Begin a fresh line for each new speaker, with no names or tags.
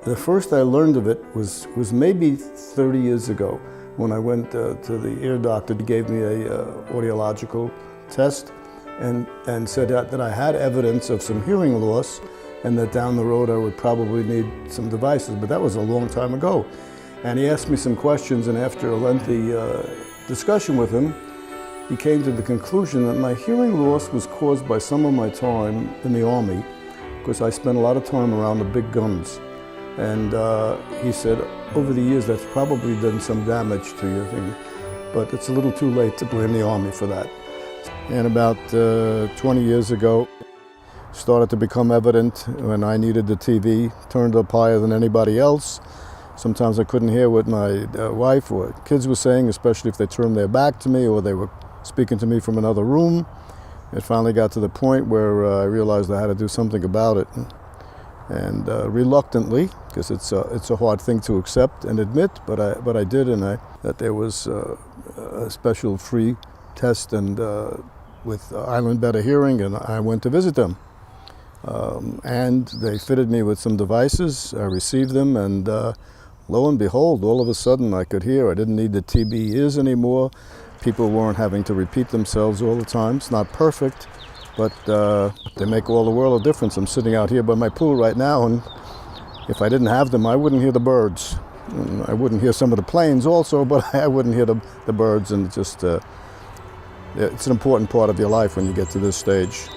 The first I learned of it was maybe 30 years ago when I went to the ear doctor. He gave me a audiological test and said that I had evidence of some hearing loss and that down the road I would probably need some devices, but that was a long time ago. And he asked me some questions, and after a lengthy discussion with him, he came to the conclusion that my hearing loss was caused by some of my time in the Army, because I spent a lot of time around the big guns. And he said, over the years, that's probably done some damage to your thing, but it's a little too late to blame the Army for that. And about 20 years ago, started to become evident when I needed the TV turned up higher than anybody else. Sometimes I couldn't hear what my wife or kids were saying, especially if they turned their back to me or they were speaking to me from another room. It finally got to the point where I realized I had to do something about it. And reluctantly, because it's a hard thing to accept and admit, but I did, and that there was a special free test and with Island Better Hearing, and I went to visit them. And they fitted me with some devices. I received them, and lo and behold, all of a sudden I could hear. I didn't need the TB ears anymore. People weren't having to repeat themselves all the time. It's not perfect, but they make all the world of difference. I'm sitting out here by my pool right now, and if I didn't have them, I wouldn't hear the birds. And I wouldn't hear some of the planes also, but I wouldn't hear the birds, and it's an important part of your life when you get to this stage.